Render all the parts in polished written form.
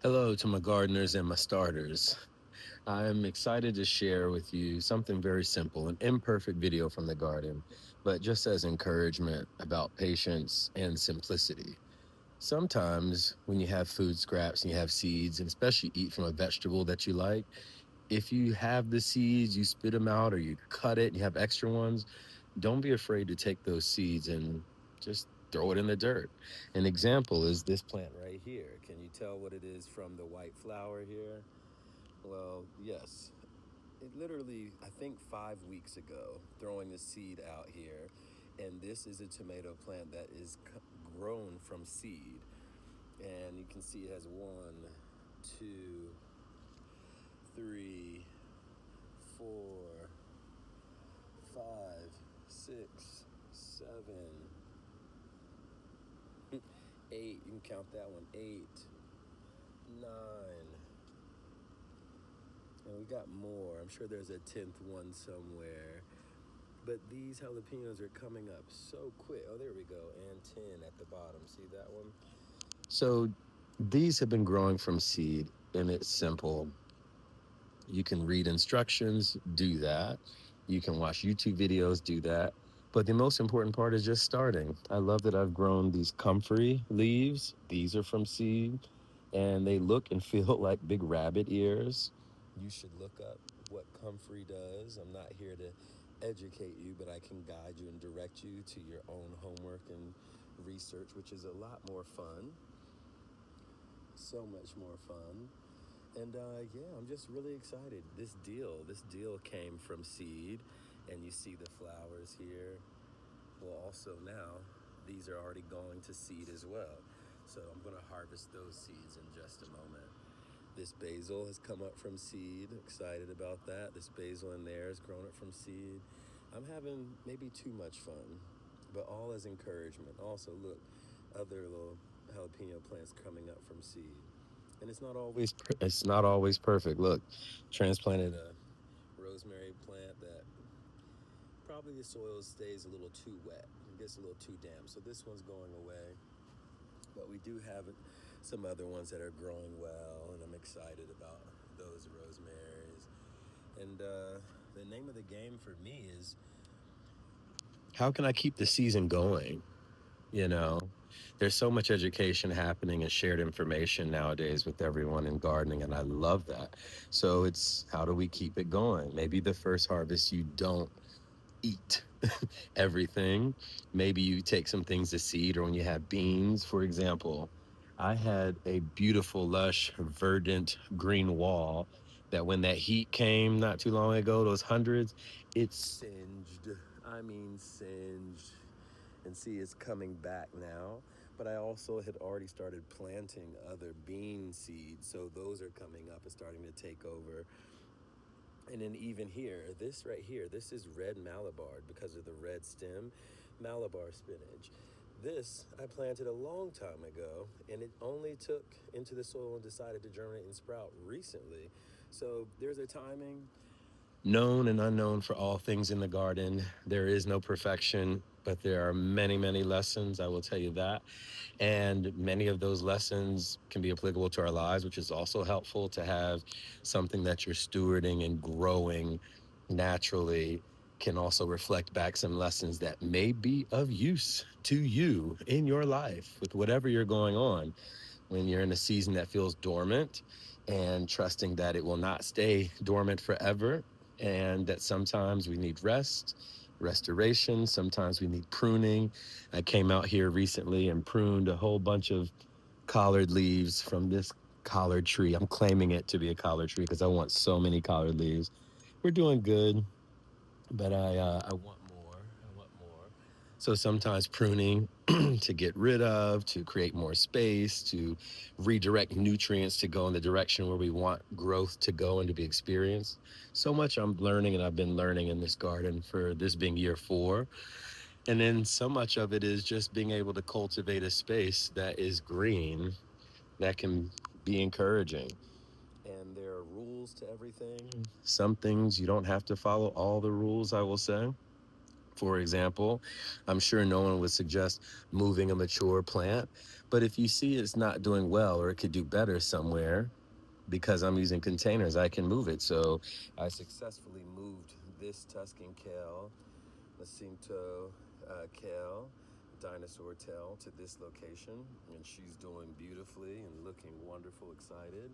Hello to my gardeners and my starters. I'm excited to share with you something very simple, an imperfect video from the garden, but just as encouragement about patience and simplicity. Sometimes when you have food scraps and you have seeds, and especially eat from a vegetable that you like, if you have the seeds, you spit them out or you cut it and you have extra ones, don't be afraid to take those seeds and just throw it in the dirt. An example is this plant right here. Can you tell what it is from the white flower here? Well, yes. It literally, I think 5 weeks ago, throwing the seed out here, and this is a tomato plant that is grown from seed. And you can see it has one, two, three, four, five, six, seven, eight. You can count that one. Eight, nine, and we got more. I'm sure there's a 10th one somewhere. But these jalapenos are coming up so quick. Oh, there we go. And 10 at the bottom. See that one? So these have been growing from seed, and it's simple. You can read instructions, do that. You can watch YouTube videos, do that. But the most important part is just starting. I love that I've grown these comfrey leaves. These are from seed, and they look and feel like big rabbit ears. You should look up what comfrey does. I'm not here to educate you, but I can guide you and direct you to your own homework and research, which is a lot more fun. So much more fun. And yeah, I'm just really excited. This deal came from seed, and you see the flowers here. Well, also now, these are already going to seed as well. So I'm going to harvest those seeds in just a moment. This basil has come up from seed. Excited about that. This basil in there has grown up from seed. I'm having maybe too much fun, but all as encouragement. Also, look, other little jalapeno plants coming up from seed. And it's not always perfect. Look, transplanted a rosemary plant that probably the soil stays a little too wet. It gets a little too damp. So this one's going away. But we do have some other ones that are growing well, and I'm excited about those rosemaries. And the name of the game for me is how can I keep the season going? You know, there's so much education happening and shared information nowadays with everyone in gardening, and I love that. So it's how do we keep it going? Maybe the first harvest you don't eat everything. Maybe you take some things to seed, or when you have beans, for example. I had a beautiful, lush, verdant green wall that when that heat came not too long ago, those hundreds, it singed. I mean, singed. And see, it's coming back now. But I also had already started planting other bean seeds. So those are coming up and starting to take over. And then even here, this right here, this is red Malabar because of the red stem, Malabar spinach. This I planted a long time ago, and it only took into the soil and decided to germinate and sprout recently. So there's a timing. Known and unknown for all things in the garden. There is no perfection, but there are many, many lessons. I will tell you that. And many of those lessons can be applicable to our lives, which is also helpful to have something that you're stewarding and growing naturally can also reflect back some lessons that may be of use to you in your life with whatever you're going on when you're in a season that feels dormant and trusting that it will not stay dormant forever and that sometimes we need rest, restoration, sometimes we need pruning. I came out here recently and pruned a whole bunch of collard leaves from this collard tree. I'm claiming it to be a collard tree because I want so many collard leaves. We're doing good, but I want more. I want more. So sometimes pruning to get rid of, to create more space, to redirect nutrients to go in the direction where we want growth to go and to be experienced. So much I'm learning, and I've been learning in this garden for this being year 4. And then so much of it is just being able to cultivate a space that is green, that can be encouraging. And there are rules to everything. Some things you don't have to follow all the rules, I will say. for example. I'm sure no one would suggest moving a mature plant, but if you see it's not doing well or it could do better somewhere, because I'm using containers, I can move it. So I successfully moved this Tuscan kale, Jacinto kale, dinosaur tail, to this location, and she's doing beautifully and looking wonderful, excited.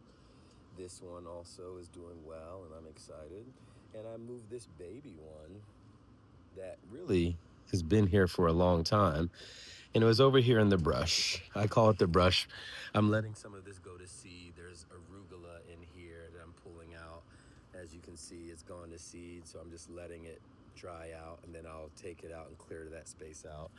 This one also is doing well, and I'm excited. And I moved this baby one that really has been here for a long time, and it was over here in the brush. I call it the brush. I'm letting some of this go to seed. There's arugula in here that I'm pulling out. As you can see, it's gone to seed, so I'm just letting it dry out, and then I'll take it out and clear that space out.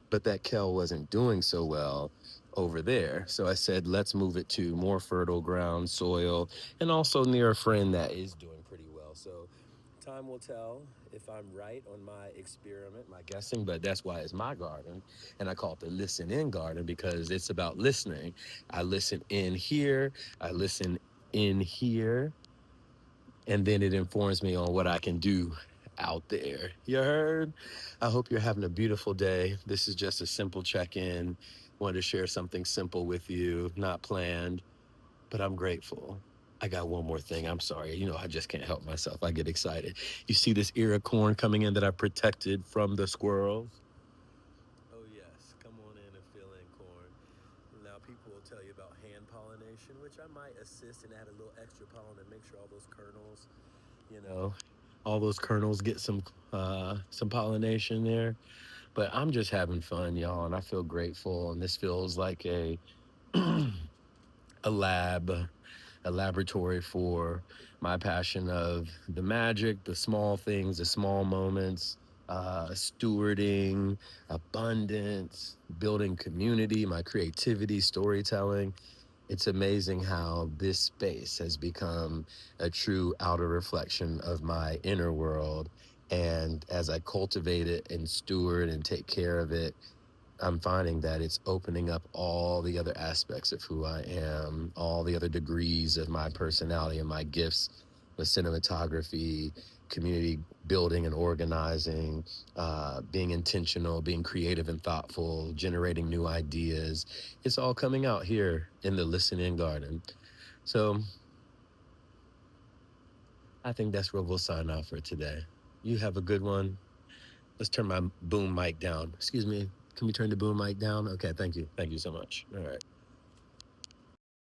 But that kale wasn't doing so well over there. So I said, let's move it to more fertile ground, soil, and also near a friend that is doing pretty well. So time will tell if I'm right on my experiment, my guessing, but that's why it's my garden. And I call it the listen in garden because it's about listening. I listen in here, I listen in here, and then it informs me on what I can do out there. You heard? I hope you're having a beautiful day. This is just a simple check in. Wanted to share something simple with you, not planned, but I'm grateful. I got one more thing. I'm sorry. I just can't help myself. I get excited. You see this ear of corn coming in that I protected from the squirrels? Oh, yes. Come on in and fill in corn. Now, people will tell you about hand pollination, which I might assist and add a little extra pollen and make sure you know, all those kernels get some pollination there. But I'm just having fun, y'all, and I feel grateful. And this feels like a lab, a laboratory for my passion of the magic, the small things, the small moments, stewarding, abundance, building community, my creativity, storytelling. It's amazing how this space has become a true outer reflection of my inner world. And as I cultivate it and steward and take care of it, I'm finding that it's opening up all the other aspects of who I am, all the other degrees of my personality and my gifts with cinematography, community building and organizing, being intentional, being creative and thoughtful, generating new ideas. It's all coming out here in the Listen In Garden. So I think that's where we'll sign off for today. You have a good one. Let's turn my boom mic down. Excuse me. Can we turn the boom mic down? Okay, thank you. Thank you so much. All right.